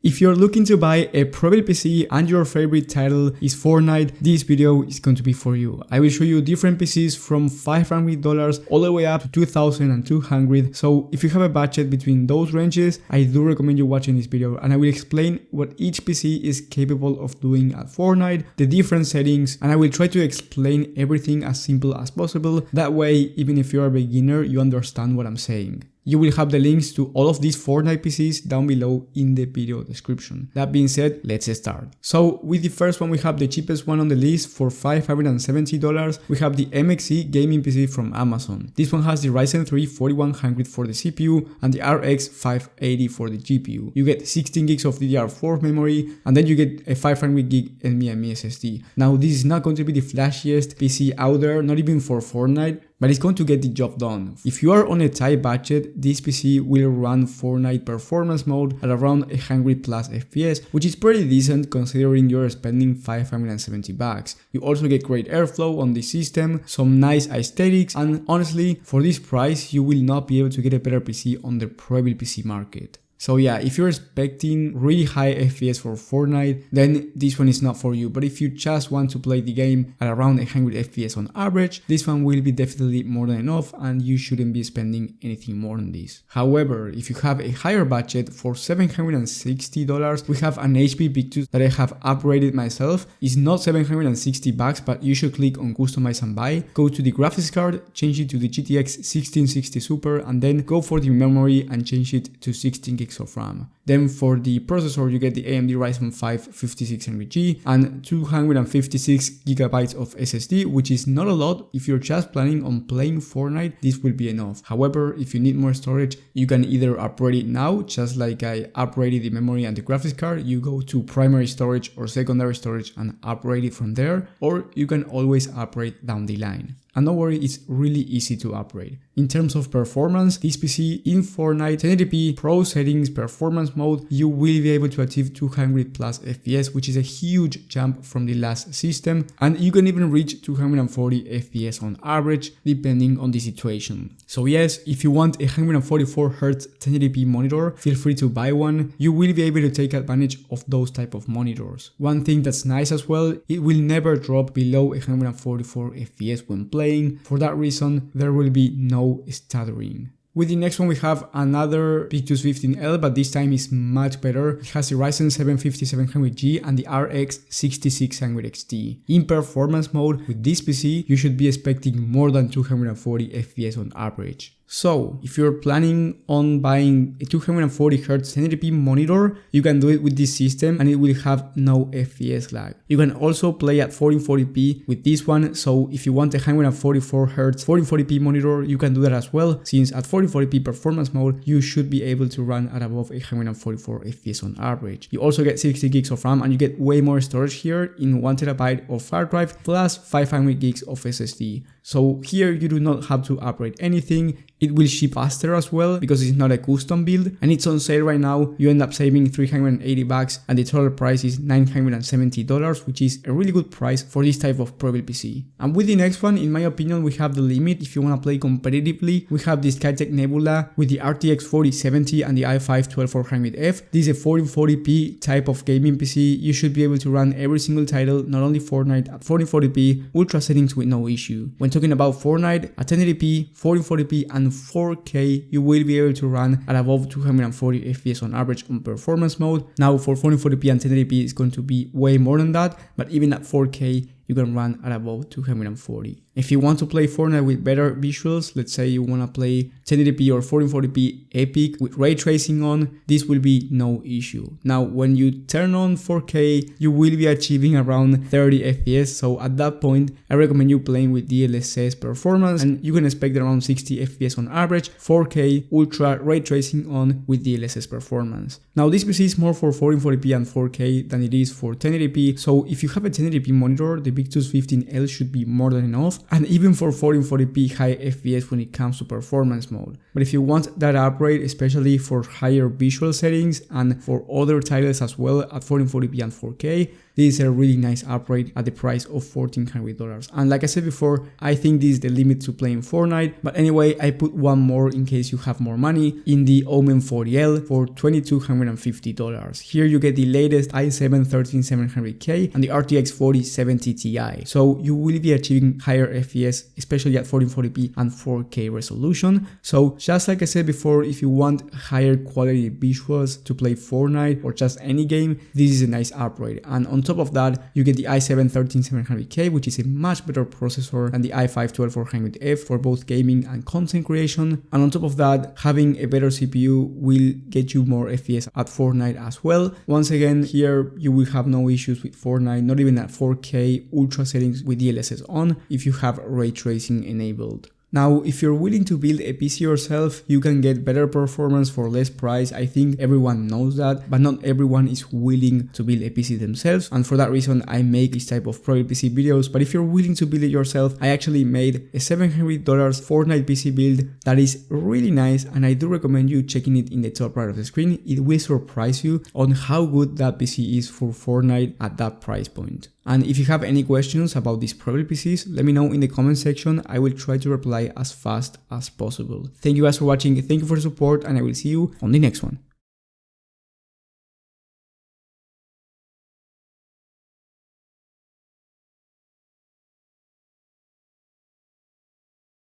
If you're looking to buy a Prebuilt PC and your favorite title is Fortnite, this video is going to be for you. I will show you different PCs from $500 all the way up to $2,200. So if you have a budget between those ranges, I do recommend you watching this video, and I will explain what each PC is capable of doing at Fortnite, the different settings, and I will try to explain everything as simple as possible. That way, even if you're a beginner, you understand what I'm saying. You will have the links to all of these Fortnite PCs down below in the video description. That being said, let's start. So with the first one, we have the cheapest one on the list for $570. We have the MXC Gaming PC from Amazon. This one has the Ryzen 3 4100 for the CPU and the RX 580 for the GPU. You get 16 gigs of DDR4 memory, and then you get a 500 gig NVMe SSD. Now this is not going to be the flashiest PC out there, not even for Fortnite, but it's going to get the job done. If you are on a tight budget, this PC will run Fortnite performance mode at around 100 plus FPS, which is pretty decent considering you're spending $570. You also get great airflow on the system, some nice aesthetics, and honestly, for this price, you will not be able to get a better PC on the Prebuilt PC market. So yeah, if you're expecting really high FPS for Fortnite, then this one is not for you. But if you just want to play the game at around 100 FPS on average, this one will be definitely more than enough, and you shouldn't be spending anything more than this. However, if you have a higher budget for $760, we have an HP Big Tooth that I have upgraded myself. It's not $760, but you should click on customize and buy, go to the graphics card, change it to the GTX 1660 Super, and then go for the memory and change it to 16 gigs of RAM. Then for the processor, you get the AMD Ryzen 5 5600G and 256 gigabytes of SSD, which is not a lot. If you're just planning on playing Fortnite, this will be enough. However, if you need more storage, you can either upgrade it now, just like I upgraded the memory and the graphics card. You go to primary storage or secondary storage and upgrade it from there, or you can always upgrade down the line. And don't worry, it's really easy to upgrade. In terms of performance, this PC in Fortnite 1080p Pro settings performance mode, you will be able to achieve 200 plus FPS, which is a huge jump from the last system, and you can even reach 240 FPS on average depending on the situation. So yes, if you want a 144Hz 1080p monitor, feel free to buy one. You will be able to take advantage of those type of monitors. One thing that's nice as well, it will never drop below 144 FPS when playing. For that reason, there will be no stuttering. With the next one, we have another Pictus 15L, but this time is much better. It has the Ryzen 7 5700G and the RX 6600 XT. In performance mode, with this PC, you should be expecting more than 240 FPS on average. So, if you're planning on buying a 240Hz 1080p monitor, you can do it with this system and it will have no FPS lag. You can also play at 1440p with this one, so if you want a 144Hz 1440p monitor, you can do that as well, since at 1440p performance mode, you should be able to run at above 144 FPS on average. You also get 60 gigs of RAM and you get way more storage here in 1TB of hard drive plus 500 gigs of SSD. So here you do not have to upgrade anything. It will ship faster as well because it's not a custom build, and it's on sale right now. You end up saving $380 and the total price is $970, which is a really good price for this type of Prebuilt PC. And with the next one, in my opinion, we have the limit. If you want to play competitively, we have the Skytech Nebula with the RTX 4070 and the i5 12400F. This is a 1440p type of gaming PC. You should be able to run every single title, not only Fortnite, at 1440p ultra settings with no issue. When talking about Fortnite, at 1080p, 1440p and 4K, you will be able to run at above 240 FPS on average on performance mode. Now for 1440p and 1080p, it's going to be way more than that, but even at 4K, you can run at above 240. If you want to play Fortnite with better visuals, let's say you want to play 1080p or 1440p epic with ray tracing on, this will be no issue. Now, when you turn on 4K, you will be achieving around 30 FPS. So at that point, I recommend you playing with DLSS performance, and you can expect around 60 FPS on average, 4K ultra ray tracing on with DLSS performance. Now, this PC is more for 1440p and 4K than it is for 1080p. So if you have a 1080p monitor, the Victus 15L should be more than enough, and even for 1440p high FPS when it comes to performance mode. But if you want that upgrade, especially for higher visual settings and for other titles as well at 1440p and 4K, this is a really nice upgrade at the price of $1,400. And like I said before, I think this is the limit to playing Fortnite. But anyway, I put one more in case you have more money in the Omen 40L for $2,250. Here you get the latest i7-13700K and the RTX 4070 Ti. So you will be achieving higher FPS, especially at 1440p and 4K resolution. So just like I said before, if you want higher quality visuals to play Fortnite or just any game, this is a nice upgrade. And on top of that, you get the i7-13700K, which is a much better processor than the i5-12400F for both gaming and content creation. And on top of that, having a better CPU will get you more FPS at Fortnite as well. Once again, here you will have no issues with Fortnite, not even at 4K ultra settings with DLSS on if you have ray tracing enabled. Now, if you're willing to build a PC yourself, you can get better performance for less price. I think everyone knows that, but not everyone is willing to build a PC themselves. And for that reason, I make this type of Prebuilt PC videos. But if you're willing to build it yourself, I actually made a $700 Fortnite PC build that is really nice. And I do recommend you checking it in the top right of the screen. It will surprise you on how good that PC is for Fortnite at that price point. And if you have any questions about these Prebuilt PCs, let me know in the comment section. I will try to reply as fast as possible. Thank you guys for watching, thank you for the support, and I will see you on the next one.